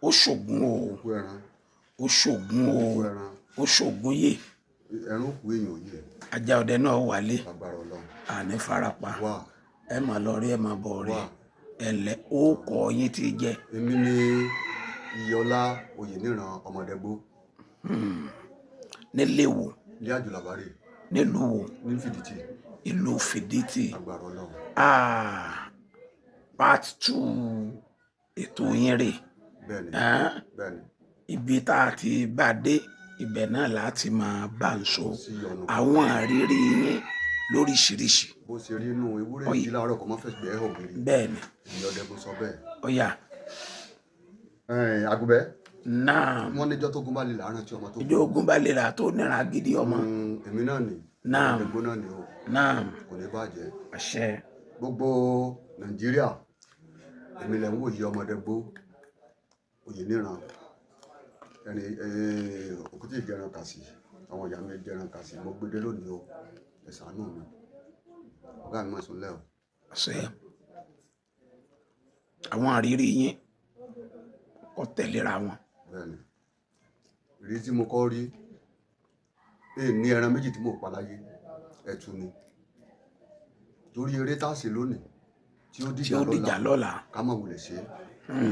ó ṣògùn o òkú ẹran ó ṣògùn o òkú ẹran ó ṣògùn yè ẹran òkú èèyàn yìí ajá ọdẹ náà wálé agbára Ọlọ́run àní farapa wà ẹ mà lọ rí ẹ mà bọ̀ rí wà. ẹlẹ ó kọ yín ti jẹ. èmi ni Iyọlá Oyèníran Ọmọdégbó níléèwò ilé àjùlàbárè nílùú wo ní Fìdítì ìlú Fìdítì. agbára Ọlọ́run. Part 2 ètò yín rè bẹ́ẹ̀ni bẹ́ẹ̀ni ibi tá a ti bá dé ibẹ̀ náà láti máa bá ń sọ sí ọ̀nà àwọn àrírí yín lóríṣiríṣi. bó ṣe rí inú ewúrẹ́ ìdí láàárọ̀ kọ́ mọ́ fẹ̀gbẹ́ ògiri bẹ́ẹ̀ni ìyá Ọdẹgbó sọ bẹ́ẹ̀. ọ̀yà Àgùnbẹ́ náà wọ́n níjọ́ tó gún bá lè láàárọ̀ tí ọmọ tó ìjọ ogun bá lè rà tó nira gidi ọmọ èmi náà ni náà Ọdẹgbó náà ni o náà kò ní bàjẹ́ àṣẹ gbogbo Nàìjíríà èmi lẹ̀ ń wò yí Ọmọdégbó Oyèníran ẹni òkúté ìjẹran kàsì àwọn ìyá mi jẹran kàsì mo gbé dé lónìí o ẹ ṣàánú mi ọgá mi máa sùn lẹ́ o. àṣẹ àwọn àrírí yín kò tẹ̀léra wọn. bẹ́ẹ̀ni ìrí tí mo kọ́ rí ní ẹran méjì tí mo pa láyé ẹ̀tù ni torí eré tá a ṣe lónìí tí ó dìjà lọ́la ká má wulẹ̀ ṣe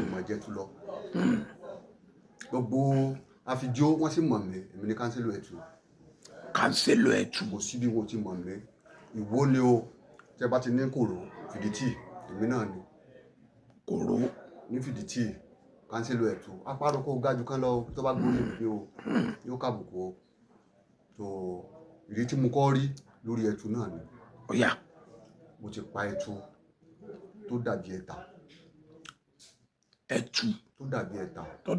ìmọ̀ jẹ́ tú lọ gbogbo àfijó wọ́n sì mọ̀ mí èmi ní kánsílò ẹ̀tù kánsílò ẹ̀tù kò sí bí wọ́n ti mọ̀ mí Ìwó ni o tẹ́ bá ti ní Kòró Fìdítì èmi náà ni Kòró ní Fìdítì kánsílò ẹ̀tù apárò kó gájú kán lọ tó bá gbóyè mi o yóò kàbùkù o tó ìrí tí mo kọ́ rí lórí ẹ̀tù náà ni ọ̀yà mo ti pa ẹ̀tù tó dàbí ẹ̀tà ẹ̀tù tó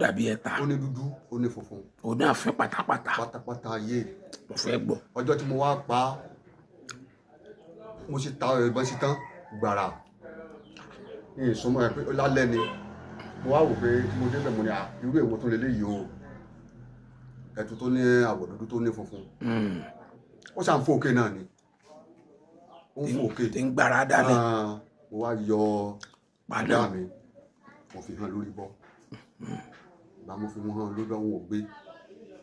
dàbí ẹ̀tà ó ní dúdú ó ní funfun ó ní àfin pátápátá ayé mo fẹ́ gbọ́ ọjọ́ tí mo wá pa mo sì ta ìbọn sí tán gbàrà ní ìsúnmọ́ ẹ̀ pé lálẹ́ ni mo wá wò pé tí mo débẹ̀ mo ní irú èwo tó leléyìí o ẹ̀tù tó ní àwọ̀ dúdú tó ní funfun ó ṣàn fò òkè náà ni ó ń fò òkè tí ń gbára dálẹ̀ mo wá yọ padà mi mo fi hàn lórí bọ́ ìgbà mo fi hàn lórí àwọn ògbé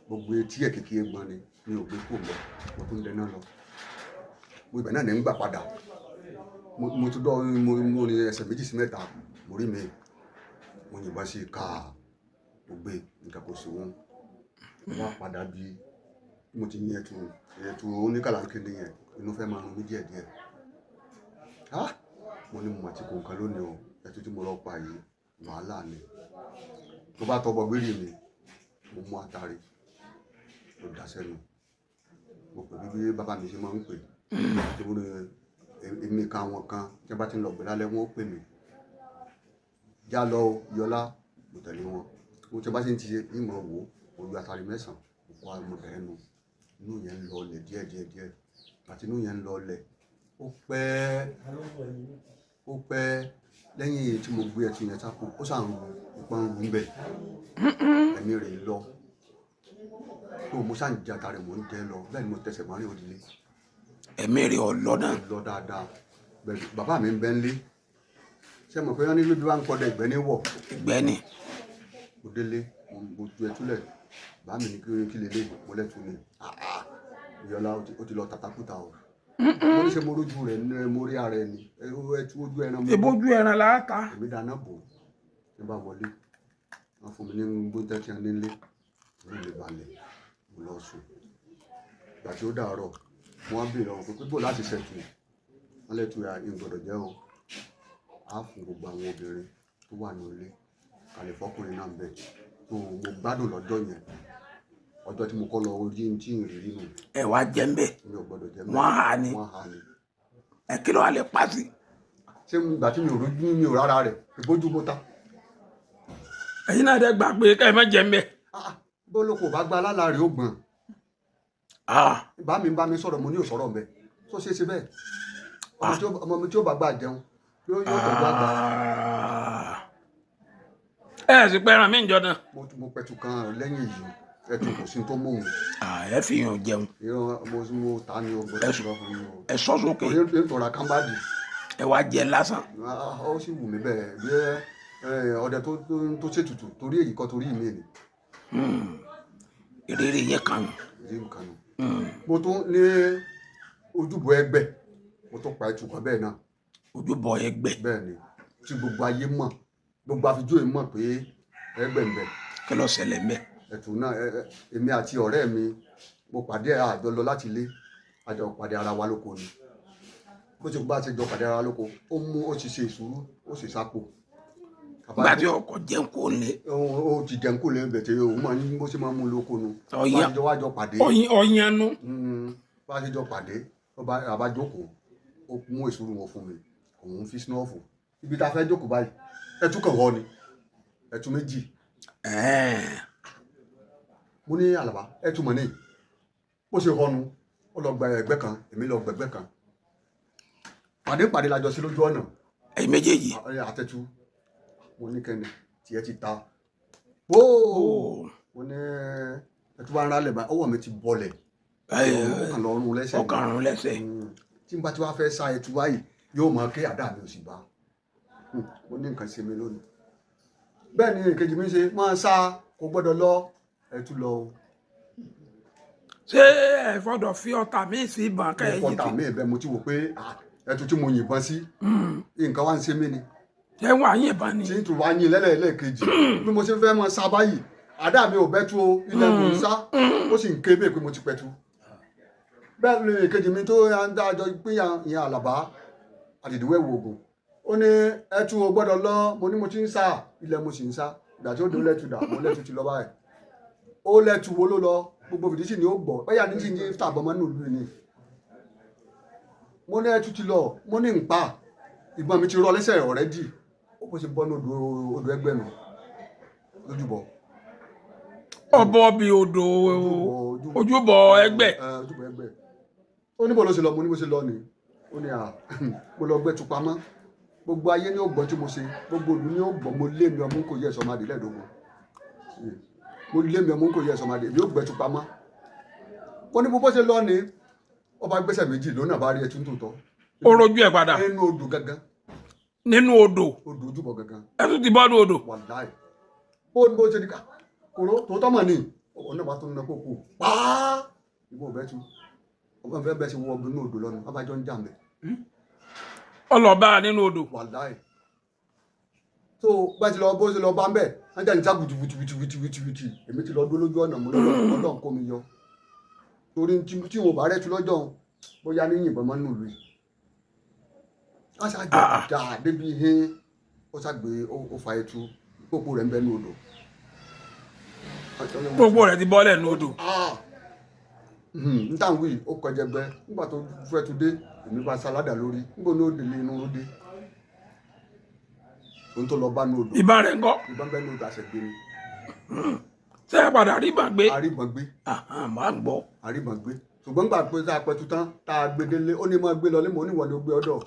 gbogbo etí ẹ̀ kékeré gbọ́n ni mi ò gbé kò lọ mo tún dẹ náà lọ mo ibẹ̀ náà ní ń gbà padà mo tún dọ́ mo ní ẹsẹ̀ méjì sí mẹ́ta mo rí mi mo yìnbọn sí ká mo gbé nǹkan kò sí wọn wá padà bí mo ti ní ẹ̀tù oníkàlàkéde yẹn inú fẹ́ máa rún mí díẹ̀díẹ̀ mo ní mo mà ti kó nǹkan lónìí o ẹ̀tù tí mo lọ pa yìí wàhálà ni tó bá tọgbọ gbére mi mo mú àtàrí mo dá sẹ́nu mo pè bí bàbá mi ṣe máa ń pè tí mo ní èmi kan àwọn kan tí wọ́n bá ti ń lọ gbé lálẹ́ wọn ó pè mí já lọ Yọlá mo tẹ̀lé wọn mo tí wọ́n bá ṣe ń ti ìmọ̀ wò mo lu àtàrí mẹ́sàn-án mo kọ́ àmọ́ bẹ̀rẹ̀ nu inú yẹn ń lọ ọlẹ̀ díẹ̀ àti inú yẹn ń lọ ọlẹ̀ ó pẹ́ lẹ́yìn èyí tí mo gbé ẹtù yẹn sápò ó sàn ìpọn rú ń bẹ̀ ẹ̀mí rẹ̀ lọ tó mo sàn jata rẹ̀ mò ń jẹ́ lọ bẹ́ẹ̀ ni mo tẹsẹ̀ mọ́rin òdìlé ẹ̀mí rẹ̀ ọ̀lọ́ náà lọ dáadáa bàbá mi ń bẹ́ ń lé ṣé mo pé wọ́n ní lóbi wá ń kọ́dọ̀ ìgbẹ́ ní wọ̀ ìgbẹ́ ni mo délé mo ju ẹtúlẹ̀ bá mi ní kí lè lé mo lẹ́tù ni Ìyọlá ó ti lọ tàtàkùtà o mo ní ṣe mo rójú rẹ̀ ní mo rí ara ẹni ẹtú ojú ẹran mo ìbójú ẹran láàta èmi dáná bò ní bá wọlé wọn fún mi ní gbóńtẹ́ tí wọn nílé orí mi balẹ̀ mo lọ sùn ìgbà tí ó dàárọ̀ wọn á béèrè ọ̀hún pé bò láti ṣẹ̀tù wọn lẹ́tù ìgbọ̀dọ̀ jẹ́ o á fún gbogbo àwọn obìnrin tó wà ní ilé kalẹ̀ fọkùnrin náà bẹ̀ tó mo gbádùn lọ́jọ́ yẹn ọjọ́ tí mo kọ́ lọ orí tí ń rí nù. ẹ wá jẹ ń bẹ mi ò gbọ́dọ̀ jẹ ń bẹ wọn hà ní wọn hà ní. ẹ kí ló wà lè pa sí. ṣé ìgbà tí mi ò rójú mi ò rárá rẹ̀ ìbójú bó ta. ẹ̀yin náà dẹ gbà pé ká ẹ má jẹ ń bẹ. bó ló kò bá gba alálàárí ó gbọ̀n. bá mi sọ̀rọ̀ mo ní òsọ̀rọ̀ mbẹ tó ṣe é ṣe bẹ́ẹ̀ ọmọ mi tí ó bá gbà jẹun yóò tọ́jú àgbà. ẹ sì pẹ́ràn mí ìjọ náà. mo pẹ̀tù kan lẹ́yìn yìí ẹtù kò sí tó mú un. ẹ fi hàn jẹun. mo ta ni o gbọ́dọ̀ sọ fún mi o. ẹ sọ sókè. o ní tọ́ra kámbádì. ẹ wá jẹ lásán. ó sì wù mí bẹ́ẹ̀ bí ọdẹ tó ṣètùtù torí èyí kan torí ìmí ni. ìrírí yẹn kan nù. ìrírí nǹkan nù. mo tún ní ojúbọ ẹgbẹ́ mo tún pa ẹtù kan bẹ́ẹ̀ náà. ojúbọ ẹgbẹ́. bẹ́ẹ̀ ni tí gbogbo ayé mọ̀ gbogbo àfijọ́ yìí mọ̀ pé ẹgbẹ́ ń bẹ. kí ló ṣẹlẹ̀ ń bẹ. ẹtù náà èmi àti ọ̀rẹ́ mi mo pàdé àjọ lọ láti ilé àjọ pàdé ara wa lóko ni bó ti bá ti jọ pàdé ara wa lóko ó ti ṣe ìṣúrú ó sì sápò. nígbà tí ọkọ jẹun kò lé. ó ti jẹun kò lé bẹ̀tẹ̀ òun máa ní bó ṣe máa mú lóko nu. wájọ pàdé. ọyànú. bá a ti jọ pàdé àbá jókòó ó mú ìṣúrú wọn fún mi òun fi sinọ́ọ̀fù ibi tá a fẹ́ jókòó báyìí ẹtú kan họ ni ẹtú méjì. mo ní Àlàbá ẹtú mọ̀ ní bó ṣe họnu ó lọ gba ẹgbẹ́ kan èmi lọ gba ẹgbẹ́ kan pàdé lájọ sí lójú ọ̀nà. ẹ̀yin méjèèjì. àtẹ̀tù mo ní kẹ́ni tiẹ̀ ti ta bóò mo ní ẹtú bá ń rálẹ̀ báyìí ọwọ́ mi ti bọlẹ̀ ọkàn lọ́rùn lẹ́sẹ̀. ọkàn lọ́rùn lẹ́sẹ̀. tí n bá ti wá fẹ́ sa ẹtú báyìí yóò mọ̀ kí àdá mi ò sì bá mo ní nǹkan ṣe mi lónìí. bẹ́ẹ̀ ni èkejì mi ṣe máa sá kò gbọ́dọ̀ lọ ẹtú lọ o. ṣé ẹ fọdọ̀ fi ọ̀tá mi sí ìbọn kẹ́yìn tí. ọ̀tá mi bẹ́ẹ̀ mo ti wò pé ẹtú tí mo yìnbọn sí nǹkan wá ń ṣe mí ni. ṣé wàá yìnbọn ni. tí n tún wá yín lẹ́lẹ́kejì bí mo ṣe fẹ́ máa sá báyìí àdá mi ò bẹ́tú o ilẹ̀ kò ń sá ó sì ń ké bẹ́ẹ̀ pé mo ti pẹ́tú. bẹ́ẹ̀ ni èkejì mi tó ń dájọ́ pé ìyẹn Àlàbá àdìdúwẹ̀ wo oògùn ó ní ẹtú o gbọ́dọ̀ lọ mo ní mo ti ń sá ilẹ̀ mo sì ń sá ìgbà tí ó dé lẹ́tù dà mo lẹ́tù ti lọ báyìí ó lẹ́tù wo ló lọ gbogbo fìdí sì ni ó gbọ́ bẹ́ẹ̀ yà ní sì ní tàbọ̀ mọ́ nínú ìlú ni mo ní ẹtú ti lọ mo ní npa ìgbọ́n mi ti rọ lẹ́sẹ̀ ọ̀rẹ́dì ó bó ṣe bọ́ ní odò ẹgbẹ́ mi lójúbọ. ọbọ bíi odò ojúbọ ẹgbẹ́. ojúbọ ẹgbẹ́ ó ní bó ló ṣe lọ mo ní bó ṣe lọ ni ó ní mo lọ gbẹ́tù pamọ́ gbogbo ayé ni ó gbọ́ tí mo ṣe gbogbo ìlú ni ó gbọ́ mo lé mi ọmú kò yẹ ẹ̀sọ́ máa dé lẹ́ẹ̀dógún mo lé mi ọmú kò yẹ ẹ̀sọ́ máa dé mi ó gbẹ́tù pamọ́ ó ní bó ṣe lọ ni ọba gbẹ́sẹ̀ méjì lónà bá rí ẹtú tòótọ́. ó rojú ẹ̀ padà. nínú odò gangan. nínú odò. odò ojúbọ gangan. ẹtú ti bọ́ ní odò. wàláì ó ní bó ṣe ní ká kòró tòótọ́ mọ̀ ní ọ̀nà bá tó ń ná kókó pàá ìbò bẹ́ẹ̀ tu ọba fẹ́ bẹ́ẹ̀ ṣe wọ ọdún ní odò lọ́nu abájọ́ ń jà mẹ́. ọlọ́ba nínú odò. wàláì tó bá ti lọ bó ṣe lọ bá ń bẹ̀ wọ́n jà ní sá wìtìwìtì èmi ti lọ dúró lójú ọ̀nà mo lọ́dọ̀ kó mi yọ torí tí wọn bá rẹ̀ tu lọ́jọ́ bóyá ní yìnbọn mọ́ nínú ìlú yìí wọ́n ṣàjọ ìjà débi ihe ó ṣàgbé ó fa ẹtu pópó rẹ̀ ń bẹ ní odò. pópó rẹ̀ ti bọ́lẹ̀ ní odò. níta wí ó kọjá ẹgbẹ́ nígbà tó fẹ́ tu dé èmi bá sáládà lórí níbo ní ó délé inú ló dé ohun tó lọ bá ní odò. ìbọn rẹ̀ ń kọ́. ìbọn bẹ́ẹ̀ ní odò àṣẹgbé ni. ṣé ẹ padà àríbọn gbé. àríbọn gbé. máa ń gbọ́. àríbọn gbé ṣùgbọ́n gbà pé tá a pẹ̀tù tán tá a gbé délé ó ní mọ́ gbé lọ lémọ̀ oníwọ̀n ni ó gbé ọ̀dọ̀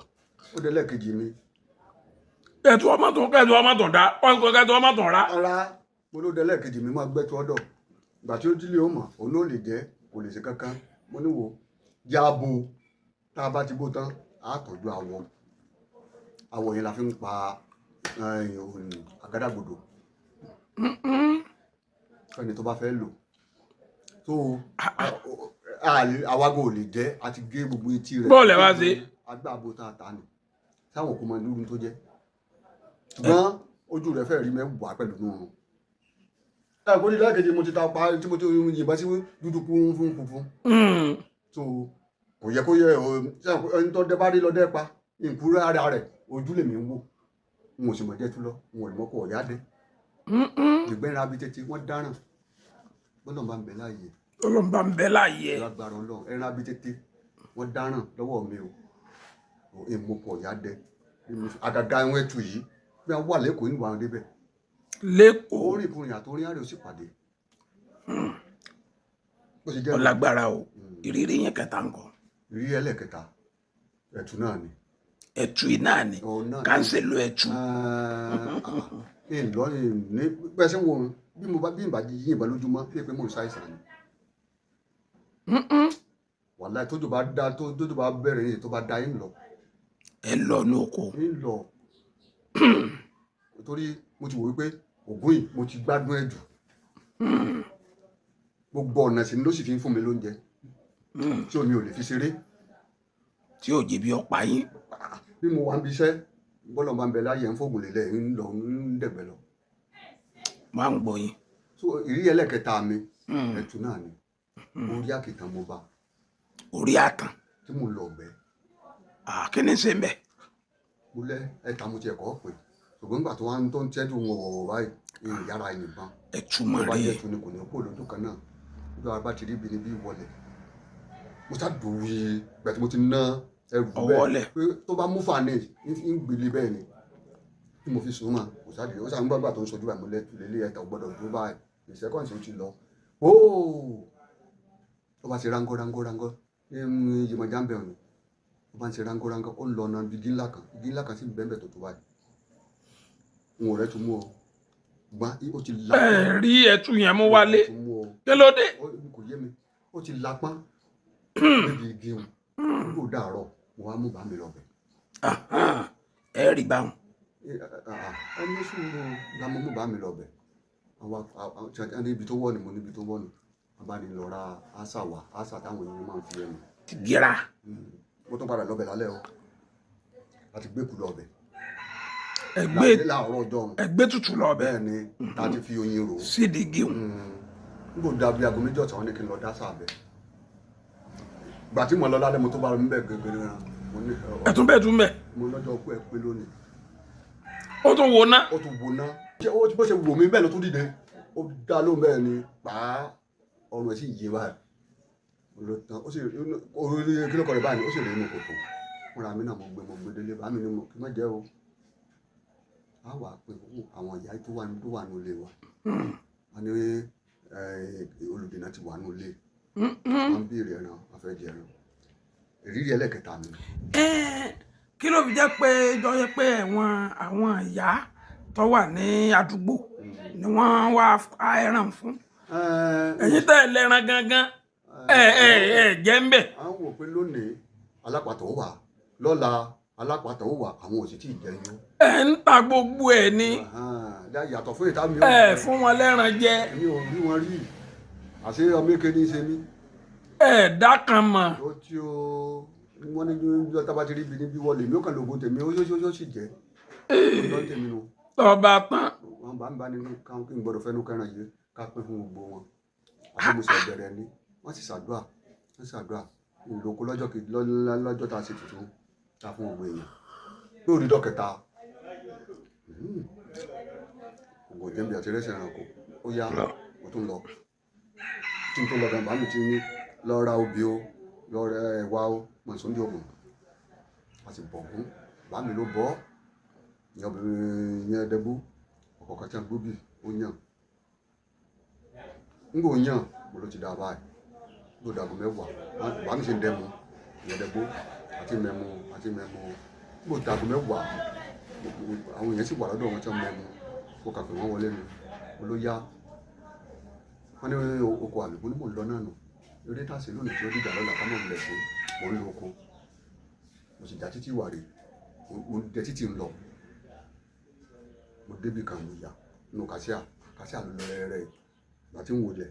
ó dé lẹ́ẹ̀kejì mi. kẹtù ọmọ tó dá kẹtù ọmọ tó rà. ara mo ló dé lẹ́ẹ̀kejì mi máa gbẹ́tù ọ̀dọ̀ ìgbà tí ó dílé ó mọ̀ òun ló lè jẹ́ kò lè ṣe kankan mo ní wo jáàbò tá a bá ti bó tán á tọ́jú àwọ̀ yẹn la fi ń pa àgádágodo ẹni tó bá fẹ́ lò tó àwago ò lè jẹ́ àti gé gbogbo etí rẹ̀. bọ́ọ̀lù ẹ̀ wá sí. agbábo tá a ta ni táwọn kò mọ lórí tó jẹ́ ṣùgbọ́n ojú rẹ̀ fẹ́ rí mẹ́wàá pẹ̀lú nùrùn. kó ní lẹ́ẹ̀kejì mo ti ta pa tí mo ti yìnbọn sí dúdú kún fún funfun. so kò yẹ ẹni tó dẹ́ bá rí lọ dẹ́ pa ìkúrẹ́ ara rẹ̀ ojú lèmi ń wò n ò sì mọ̀ jẹ́ tú lọ n ò lè mọ́ kó ọ̀yá dé. ìgbẹ́ra bíi tètè wọ́n dáràn bọ́lọ̀ bá ń bẹ láàyè. bọ́lọ̀ bá ń bẹ láàyè. lágbára Ọlọ́run ẹran abí tètè wọ́n dáràn lọ́wọ́ mi o èmo kò ọ̀yá dé àgàgà ẹ̀wọ̀n ẹ̀tù yìí bí wọ́n wà lẹ́kọ̀ọ́ nígbà wọn débẹ̀. lẹ́kọ̀ọ́. orí ìkùnrin àti orí àrè ò sì pàdé. ọlágbára o ìrírí yẹn kẹta nǹkan. ìrírí ẹlẹ́kẹta ẹ̀tù náà ni. ẹ̀tù náà ni kánsẹ̀lú ẹ̀tù. ìlọ ní pẹ́sẹ́ wo bí mo bá bí ìbá yìnbọn lójúmọ́ bí pé mo ń ṣàìsàn ni. wàláì tójú bá bẹ̀rẹ̀ yìí tó bá da yín lọ. ẹ lọ ní oko. ń lọ torí mo ti wò wípé ògùn yìí mo ti gbádùn ẹ̀ jù gbogbo ọ̀nà sí ni ló sì fi ń fún mi lóúnjẹ tí omi ò lè fi ṣeré tí ò jẹ́ bí ọ̀pá yín. bí mo wà ń bí iṣẹ́ bọ́lọ̀ bá ń bẹ láyé ń fògùn lélẹ̀ ń lọ ń dẹ̀gbẹ́ lọ. máa ń gbọ́ yín. so ìrírí ẹlẹ́kẹta mi ẹ̀tù náà ni orí àkìtàn mo bá. orí àtàn. tí mo lọ ọ̀gbẹ́. kí ni ṣe ń bẹ̀. mo lẹ ẹ̀ta mo ti ẹ̀kọ́ pé ṣùgbọ́n nígbà tó wá ń tó ń tẹ́jú wọn wọ̀wọ̀ báyìí ìyára ìnìbọn. ẹ̀túmọ̀ rẹ̀ tó bá jẹ́ rẹ̀. tu ni kò ní kó lójú kan náà nígbà wàá bá ti rí ibi níbí wọlé mo sá dòwe gbà tí mo ti ná ẹrù ọwọ́lẹ̀. pé tó bá mú fàánì ń gbélé bẹ́ẹ̀ ni tí mo fi sùn mà kò sáà dìde ó sàn gbàgbà tó ń sojú àmì lélẹ̀ ẹ̀ta gbọ́dọ̀ dúró báyìí ìṣẹ́kọ̀ǹsì ó ti lọ óò ó bá ti rángọ́ Yemọja ń bẹ̀rù ó bá ń ṣe rángọ́ ó ń lọ ọ̀nà igi ńlá kan sí bẹ́ẹ̀ tó tó báyìí n ò rẹ́ tún mú ọ gbọ́n ó ti la. ẹ rí ẹtù yẹn mú wálé kí ló dé. kò yé mi ó ti lapọ́n níbi igi wọn kó dàárọ̀ mo wá mú bá mi lọ bẹ̀. ẹ rí báwọn. ẹni sùúrù la mo mú bá mi lọ bẹ̀ àwọn ibi tó wọ̀ ni mo níbi tó wọ̀ ni wọ́n bá ní lọ ra àṣà táwọn èèyàn máa ń fi ẹnu. ti gíra. mo tún padà lọ́bẹ̀ lálẹ́ o láti gbé kú lọ́bẹ̀. ẹgbẹ́ tutù lọ́bẹ̀. bẹ́ẹ̀ ni láti fi oyin rò ó. sídìí gíw. n kò dàbí aago méjì ọ̀sán ní kí n lọ dá sáà bẹ̀. gbà tí mo lọ lálẹ́ mo tó bá mi bẹ̀ gẹ́gẹ́ náà. ẹ̀tún bẹ́ẹ̀. mo lọ́jọ́ kú ẹ pé lónìí. ó tún wò ná. bó ṣe wò mí bẹ́ẹ̀ ló tún dìde ó dá lóhùn bẹ́ẹ̀ ni pàá ọrùn ẹ̀ sì yé báyìí ó sì orí kílò kọ̀ọ̀rẹ́ báyìí ó sì rí inú kòtò fúnra mi náà mo gbé délé bá mi ní mo kí má jẹ́ o á wà pé àwọn ìyá tó wà nílé wa wọn ní olùdènà ti wà nílé wọn béèrè ẹran wọn fẹ́ jẹ ẹran ìrírí ẹlẹ́kẹta mi. kí ló fi jẹ́ pé jọ́yẹ́ pé àwọn ìyá tó wà ní àdúgbò ni wọ́n wá ẹran fún ẹ̀yin tẹ́ ẹ lẹ́ran gangan jẹ́ ń bẹ̀. à ń wò pé lónìí alápàtà ó wà lọ́la alápàtà ó wà àwọn òsì tí ì jẹ yó. ẹ ń ta gbogbo ẹ ní. yàtọ̀ fún ìta mi. fún wọn lẹ́ran jẹ. mi ò rí wọn rí àṣé ọmọ èké ní í ṣe mí. dákan mọ̀. ó tí ó wọ́n ní ọjọ́ tá a bá ti rí ibi níbí wọlé mi ó kàn lóògùn tèmi ó sì jẹ́ ọjọ́ tèmi nù. tọ́ba tán. wọ́n bá ń bá nínú káwọn kí n gbọ́dọ̀ fẹ́nu kẹran yìí ká pín fún gbogbo wọn àti mo sì bẹ̀rẹ̀ ni wọ́n sì ṣàdúrà ìlòkù lọ́jọ́ tá a ṣe tuntun ta fún gbogbo èèyàn ní òdìdọ́ kẹta ògùn jẹ́bi àti rẹ́sẹ̀ ẹranko ó yá mo tún lọ tí n tó lọ gan bá mi ti ní lọ ra obì o lọ ra ẹ̀wà o mọ̀ sóúnjẹ ògùn a sì bọ̀ fún bá mi ló bọ́ ìyẹn obìnrin yẹn dẹ́bú ọ̀kọ̀ọ̀kan tí a gbóbì ó yàn n kò yàn mo ló ti dá báyìí ló dàgbọ́ mẹ́wàá bá mi ṣe ń dẹ́mu ìyẹn dẹ́bú àti mẹ́mu mo dàgbọ́ mẹ́wàá àwọn èèyàn sì wà lọ́dọ̀ wọn tí wọ́n mẹ́mu kó kàpẹ́ wọn wọlé mi mo ló yá wọn ní oko àlùkò ní mò ń lọ náà nù eré tá a ṣe lónìí tí ó dìjà lọ́la ká mọ̀ ń lẹ̀ sí mò ń lo oko mo sì já títí wà rè mo jẹ títí ń lọ mo débi kan mo yà nínú kàṣíà ló lọ rẹ́rẹ́ ìgbà tí ń wọlé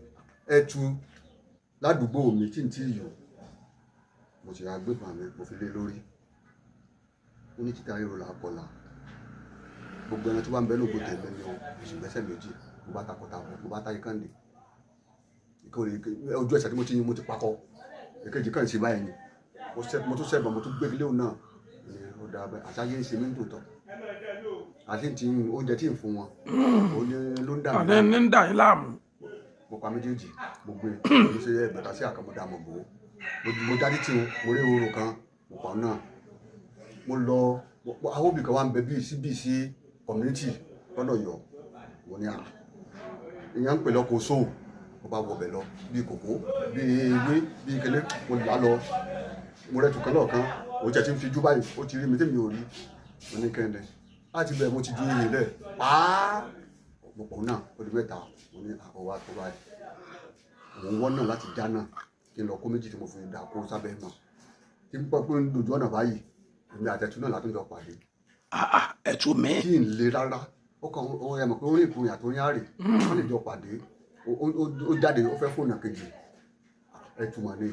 ẹtu ládùúgbò mi tí ń tí yò mo sì ra gbébọn mi mo fi lé lórí ó ní títa ríro làákọlà gbogbo ẹran tó bá ń bẹ lóògùn tẹ̀lé ni oṣù gbẹ́sẹ̀ méjì mo bá takọta mo bá táyé kàndé ojú ẹsẹ̀ tí mo ti yin mo ti pakọ èkejì kan ṣe báyìí ni mo tún ṣẹ̀bọ̀n mo tún gbé ilé òun náà ó dáa bẹ́ẹ̀ àṣàyè ń ṣe mí ń tòótọ́ àti ti oúnjẹ tí ń fún wọn ó ní ló ń dà mí láàmú. ní ń dà yín láàmú. mo pa méjèèjì mo gbé mo ṣe ẹgbẹ̀ta sí àkàmọ́dá mo bò ó mo jáde tí mo rí ehoro kan mo pa náà mo lọ àwọn òbí kan wà ń bẹ bíi sí community lọ́dọ̀ yọ mo ní à ìyẹn ń pè lọ́kọ̀ sóò mo bá wọ bẹ̀ lọ bíi kòkó bíi ewé bíi kẹlẹ́ mo là lọ mo rẹ́ tukẹ́ lọ́ọ̀kan òun jẹ́ ti ń fi jú báyìí ó ti rí mi tèmi ò rí mo ní kẹ́ndẹ̀ láti bẹ̀ mo ti ju iye lẹ̀ pàá mo pọ̀ náà ó di mẹ́ta mo ní àkọ́wá tó báyìí òun wọ́n náà láti dáná kí n lọ kó méjì tí mo fi dà kó sábẹ́ náà tí n pọ̀ pé ń dojú ọ̀nà báyìí èmi àtẹ̀tù náà látúndọ̀ pàdé. ẹ̀tù mi. kí n lè rárá ọkàn ẹ mọ̀ pé orí ìkùnyà tó ń yáre wọ́n lè jọ pàdé ó jáde ó fẹ́ fóònù kejì ẹ túmọ̀ ní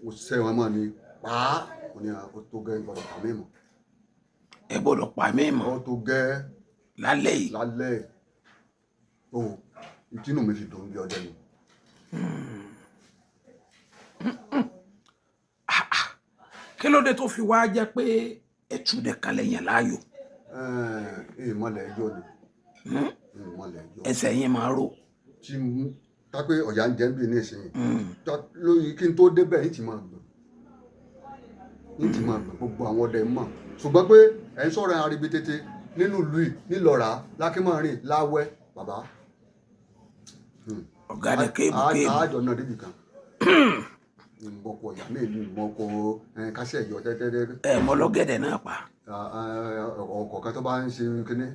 mo ṣẹ́ wọn mọ́ ni pàá mo ní o tó gẹ́ gbọ́dọ̀ pa mí mọ́. ẹ gbọ́dọ̀ pa mí mọ́. o tó gẹ́ lálẹ́ yìí. lálẹ́ o ìtinú mi fi dùn bí ọdẹ ni. kí ló dé tó fi wá jẹ́ pé ẹ̀tù nìkan lẹ́yìn láàyò. ìmọ̀lẹ̀ ẹjọ́ ni ìmọ̀lẹ̀ ẹjọ́. ẹsẹ̀ yín máa rò. tí mú tápé ọ̀yà ń jẹ́ bí ní ìsinyìí lóyún kí n tó débẹ̀ yìí ti máa gbọ̀n gbogbo àwọn ọdẹ mọ̀ ṣùgbọ́n pé ẹ̀ ń sọ̀rọ̀ aribi tètè nínú ìlú yìí nílọ́ra lákímọ̀rin láwẹ́ bàbá. ọ̀gá ni kéèbù àjọ náà débi kan ìmọ̀kọ̀ ọ̀yà mi ìmọ̀kọ̀ kásẹ̀ yọ tẹ́tẹ́tẹ́. ẹ mọ lọ́gẹ̀dẹ̀ náà pa. ọkọ̀ tó bá ń ṣe kíní.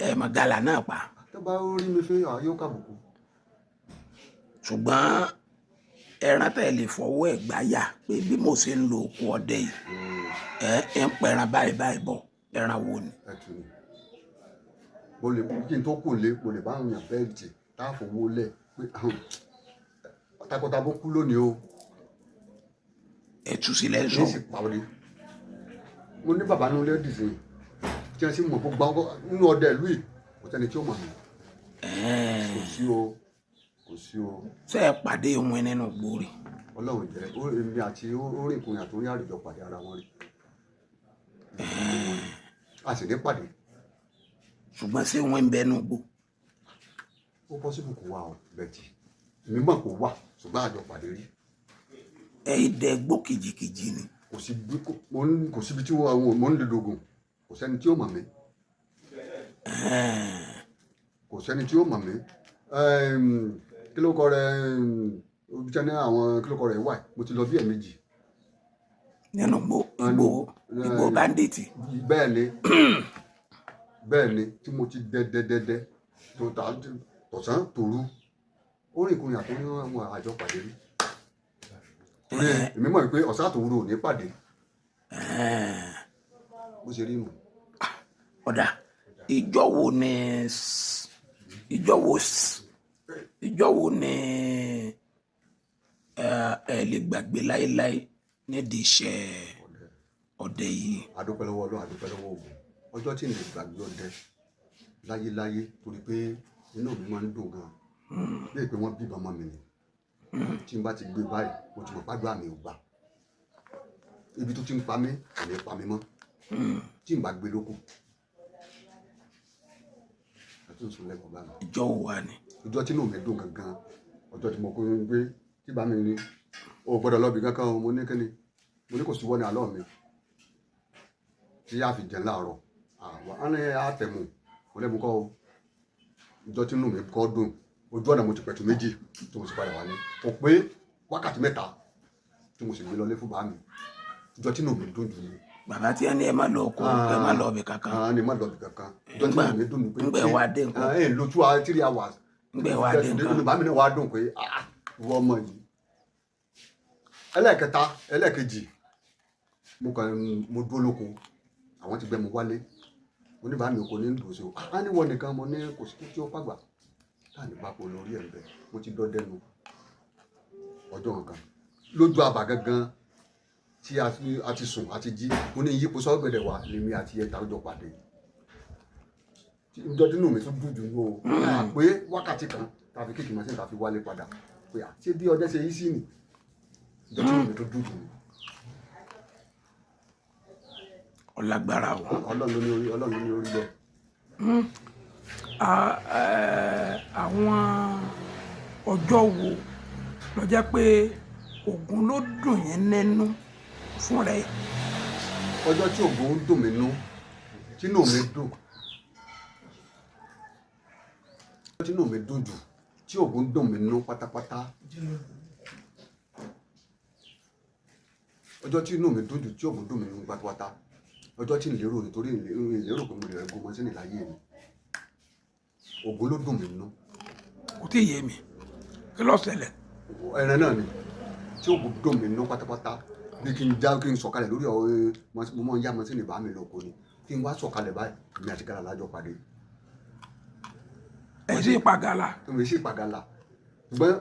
ẹ mọ gàlà náà pa. tó bá rí mi fẹ́ yóò kàbùkù. ṣùgbọ́n ẹran tẹ̀ lè fọwọ́ ẹ̀ gbáyà pé bí mo ṣe ń lo oko ọdẹ yìí ẹ ń pẹran báyìí báyìí bọ̀ ẹran wo ni. mo lè kí n tó kù lé mo lè bá àwọn èèyàn bẹ́ẹ̀tì tá a fowó lẹ̀ pé takọtabo kú lónìí o. ẹtù sílẹ̀ sọ. ní sì pàwọ́lé mo ní bàbá ní olè dìde tí wọ́n sì mọ̀ gbogbo àwọn nínú ọdẹ ìlú yìí kò sẹ́ni tí ó mọ̀ mí. kò sí o kò sí o. ṣé ẹ pàdé wọn nínú gbòòrè. ọlọ́run jẹ́ èmi àti orin ìkùnyà tó ń yàrá ìjọ pàdé ara wọn rí. a sì ní pàdé. ṣùgbọ́n ṣé wọ́n ń bẹ nù gbò. ó pọ́sibù kò wà ọ bẹ̀tì èmi mọ̀ kò wà ṣùgbọ́n àjọ pàdé rí. ẹ̀ẹ́dẹ̀ gbó kìjìkìjì ni. kò síbi tí mo ń lè dogun kò sẹ́ni tí ó mọ̀ mí. kò sẹ́ni tí ó mọ̀ mí. kí ló kọ rẹ ojúṣe ní àwọn kí ló kọ rẹ wà mo ti lọ bí ẹ̀ẹ̀mejì. nínú ìgbò banditi. bẹ́ẹ̀ ni tí mo ti dẹ́dẹ́dẹ́dẹ́ tó tọ̀sán tòru ó rìn kùnyà tó ní àwọn àjọ pàdé rí. èmi mọ̀ pé ọ̀sán àtòwúrò ò ní pàdé. bó ṣe rí nù. ọ̀dà ìjọ wo ni ẹ lè gbàgbé láéláé nídìí iṣẹ́ ọdẹ yìí. adúpẹ́ lọ́wọ́ Ọlọ́run adúpẹ́ lọ́wọ́ Ògún ọjọ́ tí n lè gbàgbé ọdẹ láyéláyé torí pé inú mi máa ń dùn gan-an bí pé wọ́n bíbọn mọ́ mi ni tí n bá ti gbé báyìí mo ti mọ̀ pàdúrà mi ò gbà ibi tó ti ń pa mí kò ní pa mí mọ́ tí n bá gbé lókun àti oṣù lẹ́kọ̀ọ́ bá mi. ìjọ wo wà ní. ìjọ tí inú mi dùn gangan ọjọ́ tí mo kó ń gbé tí bá mi ní o gbọ́dọ̀ lọ́ọ̀bì kankan mo ní kíni mo ní kò sí wọ́n ní àlọ́ mi tí a fi jẹun láàárọ̀ àwọn á ní àtẹ̀mù mo lẹ́mu kọ́ o ìjọ tí inú mi kọ́ dùn ojú ọ̀nà mo ti pẹ̀tù méjì tí mo sì padà wá ní kò pé wákàtí mẹ́ta tí mo sì gbé lọlé fún bá mi ìjọ tí inú mi dùn jù ní. bàbá tí ẹ ní ẹ má lọ ọkọ ẹ má lọ ọbẹ kankan. ní má lọ ọbẹ kankan ìjọ tí inú mi dùn ní pé ngbẹ wá dé nǹkan. ẹ lo 2 hours 3 hours. ngbẹ wá dé nǹkan. bàbá mi náà wá dùn pé ìwọ ọmọ yìí. ẹlẹ́ẹ̀kejì mo dúró lóko àwọn ti gbẹ mo wálé mo ní bá mi kò ní lùsọ á ní wọn nìkan mo ní kò sí tí ó pàgbà táà ní pápó lórí ẹ̀ ń bẹ̀ mo ti dọ́dẹ́nu ọjọ́ nǹkan lójú àbá gangan tí a ti sùn a ti jí mo ní yípo sọ́gbẹ̀dẹ̀ wà lèmi àti ẹ̀ta ọjọ́ pàdé ìjọ dínú mi tún dùn jù ú pé wákàtí kan tàbí kéèkì màsí tàbí wálé padà pé àti bí ọjọ́ ṣe yí sí ni ìjọ dínú mi tún dùn jù ú. ọlágbára o. Ọlọ́run ló ní orí lọ. àwọn ọjọ́ wo ló jẹ́ pé Ògún ló dùn yín nínú fún rẹ̀. ọjọ́ tí Ògún ń dùn mí nú tí inú mi dùn tí inú mi dùn jù tí Ògún dùn mí nú pátápátá ọjọ́ tí inú mi dùn jù tí Ògún dùn mí nú pátápátá ọjọ́ tí n lérò nítorí ìlérò pé mo lè rẹ gómọ sínú láyé mi Ògún ló dùn mí nú. kò tí ì yé mi kí ló ṣẹlẹ̀. ẹran náà ni tí Ògún dùn mí nú pátápátá bí kí n sọ̀kalẹ̀ lórí mo máa ń yá mọ́ sínú ìbá mi lóko ni kí n wá sọ̀kalẹ̀ báyìí èmi àti gàlà lájọ pàdé ẹ̀ sì pàgàlà. èmi sì pàgàlà ṣùgbọ́n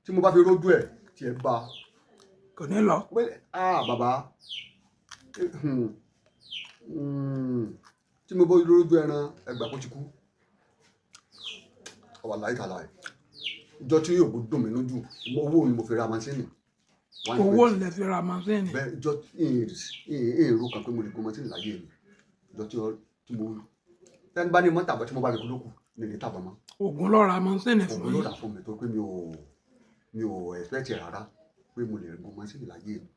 tí mo bá fi rójú ẹ̀ tí ẹ bá kò ní lọ. pé bàbá tí mo bá rójú ẹran ẹgbàá kó ti kú ọwà láìka láì ìjọ tí yóò dùn mí lójú owó ni mo fi ra masínì. owó lè fi ra masínì. bẹ́ẹ̀ ìjọ èrò kan pé mo lè gun masínì láyé mi ìjọ tí mo tẹ́ni bá ní mọ́ tàbọ̀ tí mo bá lè kú lókù ní ilé tàbọ̀ mọ́. Ògùn ló ra masínì fún Ògùn ló rà fún mi tó pé mi ò expect rárá pé mo lè gun masínì láyé mi.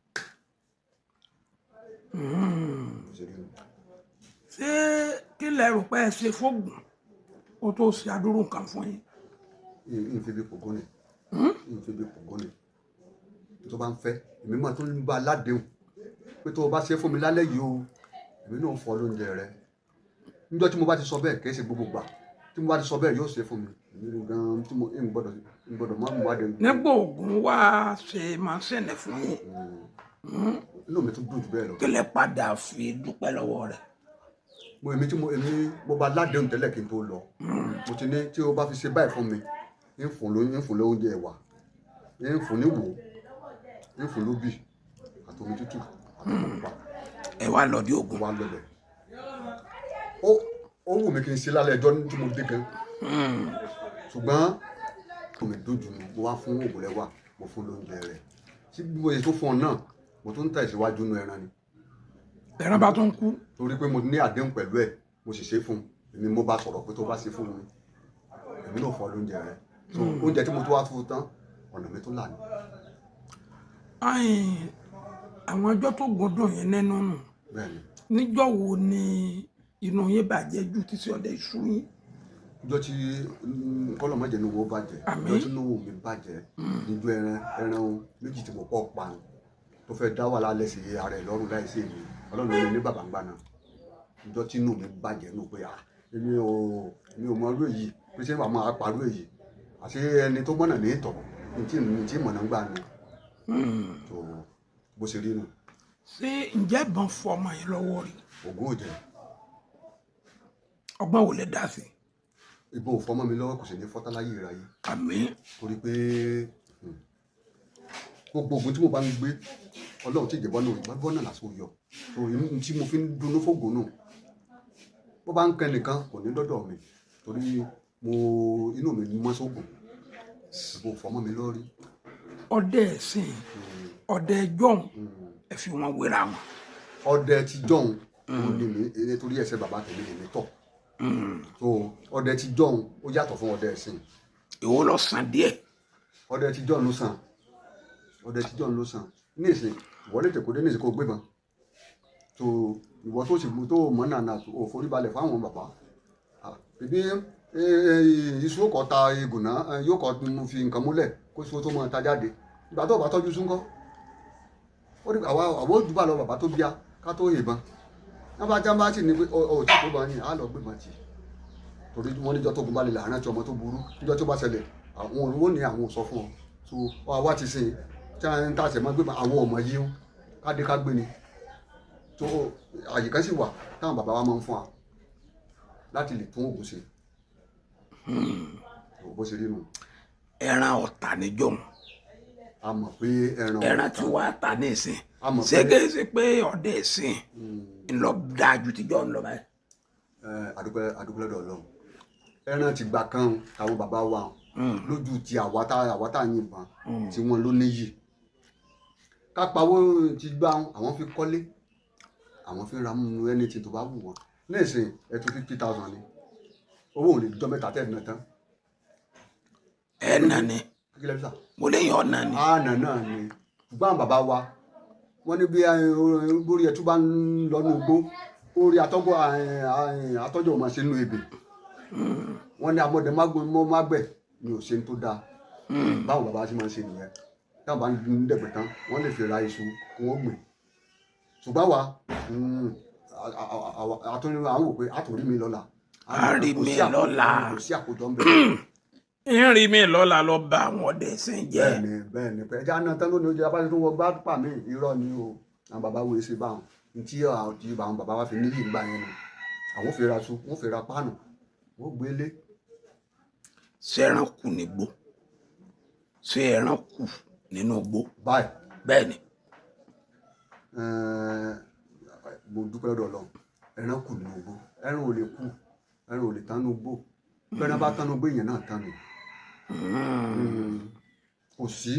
ṣé kí lẹ rò pé ẹ ṣe fóògùn ó tó ṣe àdúró nǹkan fún yín. ìfi bí pògó ni ìfi bí pògó ni tó bá ń fẹ́ èmi máa tó ń bá aládéhùn pé tó o bá ṣe fún mi lálẹ́ yìí o èmi náà ń fọ lóúnjẹ rẹ níjọ́ tí mo bá ti sọ bẹ́ẹ̀ kì í ṣe gbogbo gbà tí mo bá ti sọ bẹ́ẹ̀ yóò ṣe fún mi èmi gan tí mo ń gbọ́dọ̀ má mú wádìí. nígbà Ògùn wá ṣe masínì fún yín inú mi tún dùn jù bẹ́ẹ̀ lọ. kí lẹ padà fi dúpẹ́ lọ́wọ́ rẹ̀. mo bá aládéhùn tẹ́lẹ̀ kí n tó lọ mo ti ní tí o bá fi ṣe báyìí fún mi ń fún lóúnjẹ ẹ̀wà ń fún níwò ń fún lóbì àtomi tútù àtọmọ pupa. ẹ wá lọ dí Ògùn. wá lọlẹ ó wù mí kí n ṣe lálẹ́ ẹjọ́ tí mo dé gan ṣùgbọ́n mo dojú mo wá fún Ògùn lẹ́wà mo fún lóúnjẹ rẹ̀ tí mo yẹ tó fún ọ náà mo tún ń tẹ̀síwájú nínú ẹran ni. ẹran bá tó ń kú. torí pé mo ní àdéhùn pẹ̀lú ẹ̀ mo sì ṣe fún èmi mo bá sọ̀rọ̀ pé tó bá ṣe fún mi èmi náà fún ọ lóúnjẹ rẹ̀ oúnjẹ tí mo tó wá fún tán ọ̀nà mi tó là ní. àwọn ọjọ́ tó gbọ́dọ̀ yẹn nínú nù níjọ́ wo ni inú yín bàjẹ́ jù tí sí ọdẹ ìṣú yín. níjọ́ tí kọ́lọ̀mọ́jẹ inú wo bàjẹ́ níjọ́ tí inú wo mi bàjẹ́ níjọ́ ẹran méjì tí mo pọ̀ pa tó fẹ́ dá wà lálẹ́ sí ara ẹ̀ lọ́rùn láì sí èmi ọlọ́run ló ní bàbá ń gbà náà níjọ́ tí inú mi bàjẹ́ nù pé èmi ò mọ irú èyí pé ṣé wàá máa parú èyí àti ẹni tó mọ̀nà ní ìtọ̀ ní tí mọ̀nà ń gbà ni tó bó ṣe rí nù. ṣé ǹjẹ́ ìbọn fọ ọmọ yẹn lọ́wọ́ rí. Ògún ò jẹ́. ọgbọ́n wo lè dá sí. ìbọn ò fọmọ mi lọ́wọ́ kò sì ní fọ́tá láyé ìráyé. àmín. torí pé gbogbo ogun tí mo bá ń gbé ọlọ́run tí ìjẹ́bọ́ náà ìgbàgbọ́ náà lásìkò yọ tó tí mo fi ń dunnú fóògùn náà bó bá ń kẹ́ nìkan kò ní dọ́dọ̀ mi torí inú mi mọ́ sóògùn ìbọn ò fọmọ mi lọ́rí. ọdẹ ẹ̀sìn ọdẹ jọ̀hún ẹ fi wọn wéra wọn. ọdẹ ti jọ̀hún ó ní mi nítorí ẹsẹ̀ bàbá tèmi lè mi tọ̀ so ọdẹ ti jọ̀hún ó yàtọ̀ fún ọdẹ ẹ̀sìn. ìwọ lọ sàn díẹ̀. ọdẹ ti jọ̀hún ló sàn ní ìsìn ìwọ lè tẹ̀kọ́ dé ní ìsìn kó gbé ban so ìwọ tó sì tó mọ̀ nànà ò forí balẹ̀ fáwọn bàbá bíbí iṣu ó kọ́ ta egbò náà yóò kọ́ fi nǹkan múlẹ̀ kó iṣu tó mọ̀ ta jáde ìgbà tó bá tọ́jú súnkọ́ ó ní àwọn òdùbà lọ bàbá tó bíá ká tó yìnbọn wọn bá já bá sì ní pé ọtí tó bá yìn á lọ gbé bàtì torí wọn níjọ́ tó gun balẹ̀ làárẹ̀ tí ọmọ tó burú níjọ́ tó bá ṣẹlẹ̀ àwọn olówó ní àwọn ò sọ fún ọ so àwa ti sìn tí wọn ń tàṣẹ máa gbé àwọn ọmọ yìí kádé ká gbé ni tó àyíká sì wà táwọn bàbá wa máa ń fún wa láti lè tún Ògùn ṣe bó ṣe rí nù. ẹran ọ̀tà níjọ́ a mọ̀ pé ẹran tí wàá ta ní ìsìn ṣégeṣe pé ọdẹ ìsìn ńlọ dájú tíjọ́ ńlọ báyìí. àdúpẹ́ lọ́dọ̀ Ọlọ́run ẹran ti gbà kan táwọn bàbá wa lójú ti àwa tá yìnbọn tí wọ́n ló níyì kápáwó ti gbá àwọn fi kọ́lé àwọn fi ra mú ẹni tí tó bá wù wọ́n lẹ́sìn ẹ̀tún 50,000 ni owó ò lè jọ mẹ́ta tẹ́ ẹ̀nà tán. ẹ̀nà ni mo lè yan ọ̀nà ni. àná náà ni ṣùgbọ́n bàbá wa wọ́n ní bí orí ẹ̀tún bá ń lọ́nu igbó orí atọ́jọ́ máa ṣe nínú ebè wọ́n ní amọ̀dé mágbẹ̀ ni ò ṣe ń tó dáa báwọn bàbá ṣe máa ń ṣe nìyẹn táwọn bá ń dẹ̀gbẹ̀ tán wọ́n lè fi ra iṣu wọ́n gbìn ṣùgbọ́n wa àtúnyẹ̀wò àwọn wò pé àtúnyẹ̀wò mi lọ́la. a rí mi lọ́la kò sí àkójọ ń bẹ̀rẹ̀. ń rí mi lọ́la lọ bá àwọn ọdẹ sìn jẹ́. bẹ́ẹ̀ni ẹja náà tán lónìí ojú abájọ tó wọ gbá pa mí irọ́ ni o àwọn bàbá wo ṣe báwọn ntí àwọn bàbá wa fi níyì nígbà yẹn ni àwọn fi ra su wọ́n fi ra páànù wọ́n gbélé ṣé ẹran kù nígbó ṣé ẹran kù nínú igbó báyìí bẹ́ẹ̀ ni mo dúpẹ́ lọ́dọ̀ Ọlọ́run ẹran kù nínú igbó ẹran ò lè kú ẹran ò lè tán nínú igbó bẹ́ẹ̀ bá tán nínú igbó èèyàn náà tán ni kò sí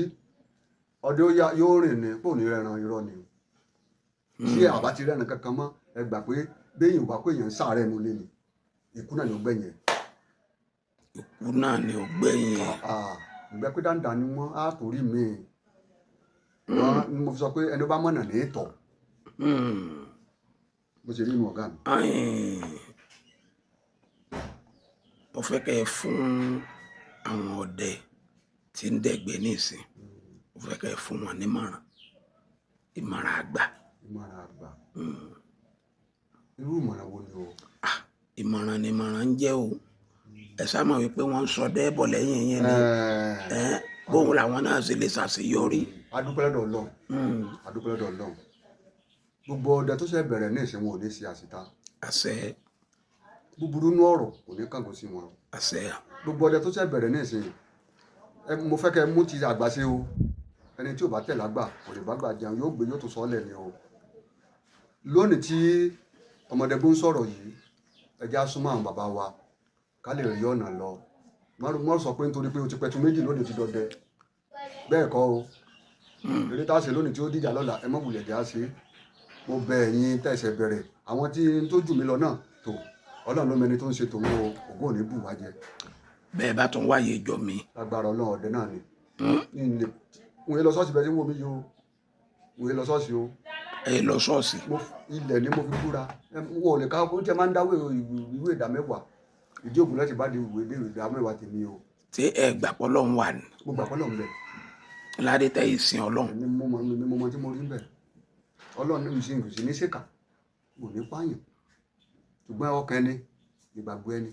ọdẹ yóò rìn ní pò ní ẹran irọ́ ni tí àbá ti rẹ́ran kankan mọ́ ẹ gbà pé béèyàn bá pé èèyàn ń sàárẹ̀ nu lé ni ikú náà ni ó gbẹ̀yìn ikú náà ni ó gbẹ̀yìn ìgbẹ́ pé dáńdá ni wọ́n á torí mi mo fi sọ pé ẹni bá mọ̀nà ní ìtọ̀ bó ṣe rí inú ọ̀gá mi. mo fẹ́ kẹ́ ẹ fún àwọn ọdẹ tí ń dẹ̀gbẹ́ nísìn mo fẹ́ kẹ́ ẹ fún wọn nímọ̀ràn ìmọ̀ràn àgbà. ìmọ̀ràn àgbà irú ìmọ̀ràn wo ni o. ìmọ̀ràn ni ìmọ̀ràn ń jẹ́ o ẹ sá mọ̀ wípé wọ́n ń sọ dẹ́bọ̀ lẹ́yìn yẹn ni bóun làwọn náà ṣe lè ṣàṣeyọrí. adúpẹ́ lọ́dọ̀ Ọlọ́run adúpẹ́ lọ́dọ̀ Ọlọ́run gbogbo ọdẹ tó ṣe bẹ̀rẹ̀ ní ìsìn wọn ò ní ṣe àṣìta. àṣẹ. búburú nú ọ̀rọ̀ kò ní kàngó sí wọn. àṣẹ. gbogbo ọdẹ tó ṣe bẹ̀rẹ̀ ní ìsìn mo fẹ́ kẹ́ mú ti àgbà ṣe o ẹni tí ò bá tẹ̀lé àgbà kò lè bá gbà jẹun yóò gbé yóò tó sọ ọ́ lẹ̀ ni o. lónìí tí ọmọdé bó ń sọ̀rọ̀ yìí ẹ jẹ́ á súnmọ́ àwọn bàbá wa ká lè rí ọ̀nà lọ mọ́ sọ pé nítorí pé o ti pẹ̀tù méjì lónìí ti dọdẹ bẹ́ẹ̀ kọ́ o eré tá a ṣe lónìí tí ó dìjà lọ́la ẹ mọ́ wulẹ̀ jẹ́ á ṣe mo bẹ ẹ̀yin tẹ̀sẹ̀ bẹ̀rẹ̀ àwọn tí tó jù mí lọ náà tó Ọlọ́run ló mẹni tó ń ṣe tòun o ògo ò ní bù wá jẹ. bẹ́ẹ̀ bá tún wáyé ìjọ mi. lágbára Ọlọ́run ọdẹ náà ni n yé lọ ṣọ́ọ̀ṣì bẹ́ẹ̀ tí wọ́n mi yìí o n yé lọ ṣọ́ọ̀ṣì o. ẹ lọ ṣọ́ọ̀ṣì. ilẹ̀ ni mo fi búra wọn ò lè ká ó jẹ́ máa ń dáwọ́ ìwé ìdá mẹ́wàá ìdí ògùn láti bá di ìwé ìdá mẹ́wàá tèmi o. tí ẹ gbàgbọ́ Ọlọ́run wà ní. mo gbàgbọ́ Ọlọ́run bẹ̀. ládé tẹ ìsìn Ọlọ́run. ni mo mọ tí mo rí bẹ̀ Ọlọ́run ní ìsìn kò sí ní ṣèkà mo ní pààyàn ṣùgbọ́n ọkàn ẹni ìgbàgbọ́ ẹni.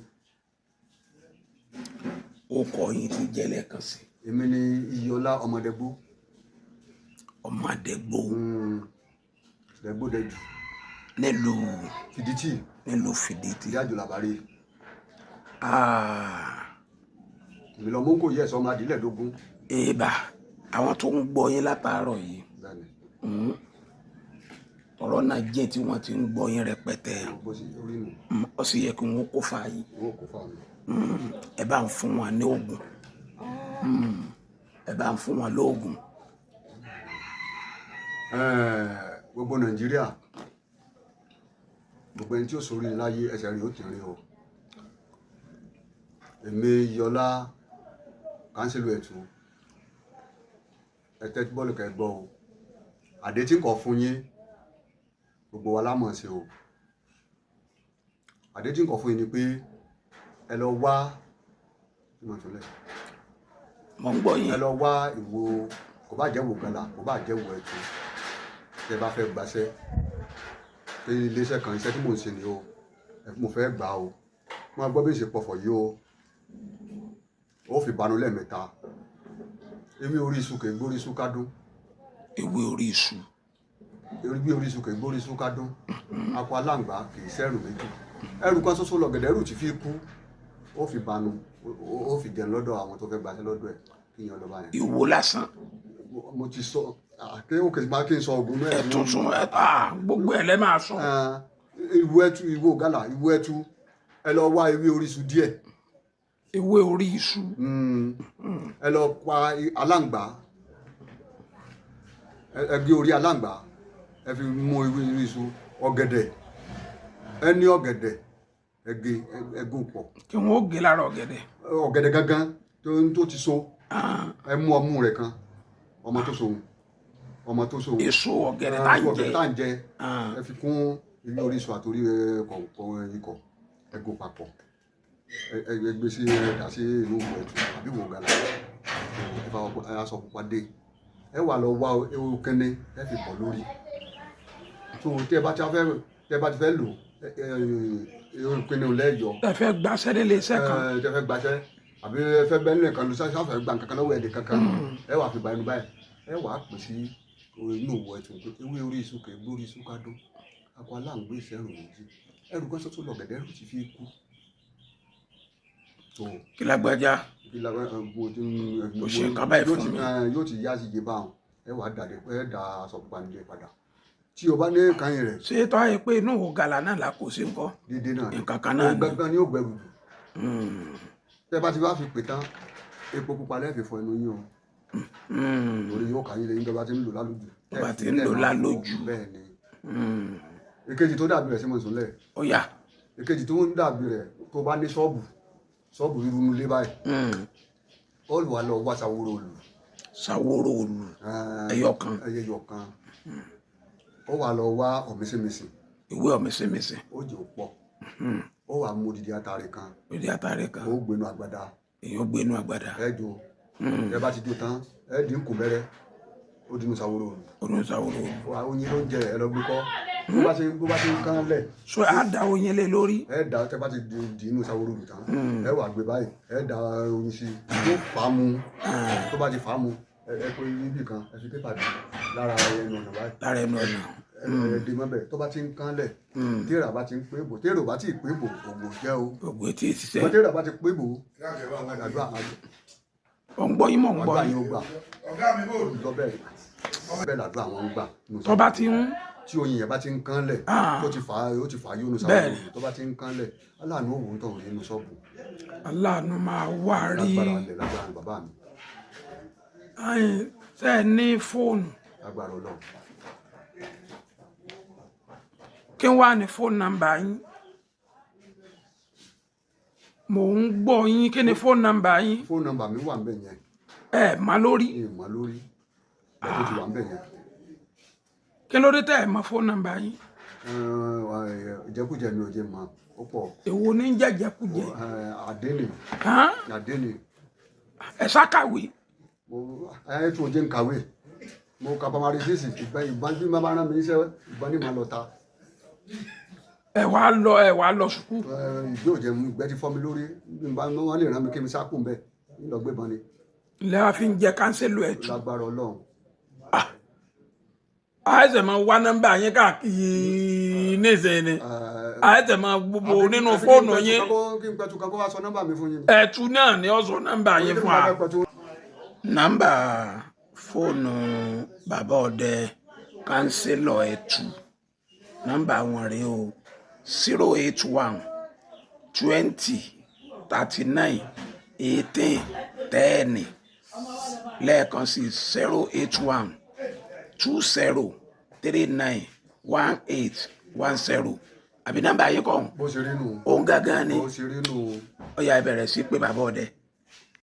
ó kọ yín ti jẹ́ lẹ́ẹ̀kan sí. èmi ni Iyọlá Ọmọdégbó. Ọmọdégbó. Dẹ̀gbódẹ̀jù. nílùú Fìdítì. nílùú Fìdítì. ìyá àjòlàbárí. èmi lọ mọ́ngò yẹ̀ sọ́mọ adìlẹ́dógún. èèbà àwọn tó ń gbọ́ yín látàárọ̀ yìí ọ̀rọ̀ náà jẹ́ tí wọ́n ti ń gbọ́ yín rẹpẹtẹ ó sì yẹ kí wọ́n kó fa yìí ẹ bá ń fún wọn ní oògùn ẹ bá ń fún wọn lóògùn. gbogbo Nàìjíríà gbogbo ẹni tí ó sórí láyé ẹsẹ̀ rí ó ti rí o èmi Iyọlá kánsílù ẹ̀tù ẹ̀tẹ́ bọ́ọ̀lù kẹgbọ́ o àdé tí kò fún yín gbogbo wa lámọ̀ sí o àdé tí kò fún yín ni pé ẹ lọ wá mo ń gbọ́ yín ẹ lọ wá ìwo kò bá jẹ́ wò gàlà kò bá jẹ́ wò ẹ̀tù tẹ bá fẹ́ gbaṣẹ́ pé iléeṣẹ́ kan iṣẹ́ tí mò ń ṣe ni o mo fẹ́ gbà o máa gbọ́ bí ìṣe pọ̀fọ̀ yìí o ó fi banu lẹ́ẹ̀mẹ́ta ewé orí iṣu kè gbórí iṣu kádùn. ewé orí iṣu. ewé orí iṣu kè gbórí iṣu kádùn akọ aláǹgbá kì í sẹ́rù méjì ẹrù kan ṣoṣo lọ̀gẹ̀dẹ̀ ẹrù tí fi kú ó fi banu ó fi jẹun lọ́dọ̀ àwọn tó fẹ́ gbaṣẹ́ lọ́dọ̀ ẹ̀ kí yan lọ́ba yẹn. ìwo lásán. mo ti sọ akéwòn kì í sọ ògùn náà. ẹ̀tún sún gbogbo ẹ̀ lẹ́ máa sọ. ìwo ẹtu ìwo gàlà ìwo ẹtu ẹ lọ wá ewé orí iṣu díẹ̀. ewé orí iṣu. ẹ lọ pa aláǹgbá ẹ gé orí aláǹgbá ẹ fi mú ewé orí iṣu ọ̀gẹ̀dẹ̀ ẹ ní ọ̀gẹ̀dẹ̀ ẹ gé ẹ gún pọ̀. kí wọn ó gé lára ọ̀gẹ̀dẹ̀. ọ̀gẹ̀dẹ̀ gangan tó ti so ẹ mú ọmú rẹ̀ kan ọmọ tó so èso ọ̀gẹ̀dẹ̀ tá ń jẹ ẹ fi kún ewé orí iṣu àtòrí kọ̀ọ̀kan ikọ̀ ẹ gún papọ̀ ẹ gbé sí ẹ̀dá sí inú ẹ̀tù àbí wò gàlà ẹ fa aṣọ pupa dé ẹ wà lọ wá ewu kẹ́ni ẹ fi bọ̀ lórí tó tẹ bá ti fẹ́ lò ewu kẹ́ni lẹ́yọ. ẹ fẹ́ gbaṣẹ́ nílé iṣẹ́ kan. ẹ fẹ́ gbaṣẹ́ àbí ẹ fẹ́ bẹ́ẹ̀ nìkan ló sáfẹ́ gba nǹkan kan lọ́wọ́ ẹ̀dẹ̀ kankan ẹ wà fi báyìí báyìí ẹ wà á pè sí inú òwò ẹ̀tù ewé orí iṣu kè gbórí iṣu kádùn akọ aláǹgbé ìṣẹ́rù méjì ẹrù kan ṣoṣo lọ̀gẹ̀dẹ̀ ẹrù ti fi kú kí lágbájá kò ṣe nǹkan báyìí fún mi. yóò ti yá sí iye báwọn ẹ wàá dàdé ẹ dà aṣọ pupa nílé padà tí o bá ní kàyìn rẹ. ṣé tọ́ ẹ pé inú òwò gàlà náà là kò sí nǹkan. dédé náà nǹkan kan náà ni. gangan ni yóò gbẹrù jù. tẹ bá ti wá fi pè tán epo pupa lẹ́ẹ̀fì fọ ẹnu yín o. lórí yóò kàyìn lẹ́yìn tó bá ti ń lò lálójú. tó bá ti ń lò lálójú. bẹ́ẹ̀ ni. èkejì tó dàbí rẹ̀ sí mọ̀ sólẹ̀. ó yá. èkejì tó ń dàbí rẹ̀ tó bá ní ṣọ́ọ̀bù irú nulẹ̀ báyìí. ó lù wá lọ wá Ṣàwòrò Òòlù. Ṣàwòrò Òòlù ẹyọkan. ó wà lọ wá ọ̀mísìmísì. ìwé ọ̀mísìmísì. ó jẹ́ òpọ̀. ó wà mú odidi atare kan. odidi atare kan. ó gbénu àgbàdá. èyí ó gbénu àgbàdá. ẹ jò ẹ bá ti jó tán ẹ dín kù mẹ́rẹ́ ó dínú Ṣàwòrò Òòlù. ó dínú Ṣàwòrò Òòlù. wà oyin ló ń jẹ ẹ lọ gbé kọ́ bó bá ti ń kán lẹ̀. so a da oyin lé lórí. ẹ da tẹ bá ti di inú Ṣàwòrò Òòlù tán ẹ wà gbé báyìí ẹ da oyin sí i yóò fà á mu tó bá ti fà á mu ẹ pé níbì kan ẹ fi pépà dì lára ẹnu ọ̀nà báyìí. lára ẹnu ọ̀nà. ẹ dè mọ́bẹ̀ tó bá ti ń kán lẹ̀ téèrà bá ti ń pé bò téèrà bá ti pé bò ògbò jẹ́ o. ògbò tí ì ṣiṣẹ́. wọ́n téèrà bá ti pé bò àdúrà ọ̀ngbọ́n yín mọ̀ ń gbọ́ yín. yóò gbà lọ bẹ́ẹ̀ làdúrà wọn ń gbà. tó bá ti ń. tí oyin yẹn bá ti ń kán lẹ̀ tó ti fà á yónú Ṣàwòrò Òòlù tó bá ti ń kán lẹ̀ aláàánú òun tó ń nínú ṣọ́ọ̀bù. aláàánú máa wá rí. lágbára bàbá mi. ṣe é ní fóònù. lágbára Ọlọ́run. kí wàá ní fóònù nọ́mbà yín. mò ń gbọ́ yín kí ni fóònù nọ́mbà yín. fóònù nọ́mbà mi wà ń bẹ̀ yẹn. ẹ má lórí. ẹ má lórí ẹ tó ti wà ń bẹ̀ yẹn. kí ló dé tẹ́ ẹ mọ fóònù nọ́mbà yín. ìjẹkújẹ ni ò jẹ mọ ó pọ̀. èwo ní jẹjẹkújẹ. àdénì. ẹ ṣàkàwé. ẹ tún jẹ́ ń kàwé mo ka pamari sísì ìbọn bí má bá rán mi iṣẹ́ ìbọn ní ma lọ ta. ẹ wàá lọ sùkúù. ìgbé òjẹ mu ìgbẹ́ ti fọ́ mi lórí wọ́n lè rán mi kí mi sákùn bẹ́ẹ̀ nílò gbébọn ni. ilé wa fi ń jẹ kánsẹ́lù ẹ̀ tù. lágbára Ọlọ́run. àìsàn máa wá nọ́mbà yín káàkiri nísìnyí ni àìsàn máa gbogbo nínú fóònù yín. kí n pẹ̀tù kan kó wá sọ nọ́mbà mi fún yín. ẹ̀tù náà ni ó sọ nọ́mbà yín fún wa. nọ́mbà fóònù bàbá ọdẹ kánsẹ́lọ̀ ẹ̀tù nọ́mbà wọn rèé o 081 20 39 18 10 lẹ́ẹ̀kan sí 081 20 39 18 10 àbí nọ́mbà yìí kọ́ bó ṣe rí nù. òun gángan ni bó ṣe rí nù. ó yá ẹ bẹ̀rẹ̀ sí pé bàbá ọdẹ.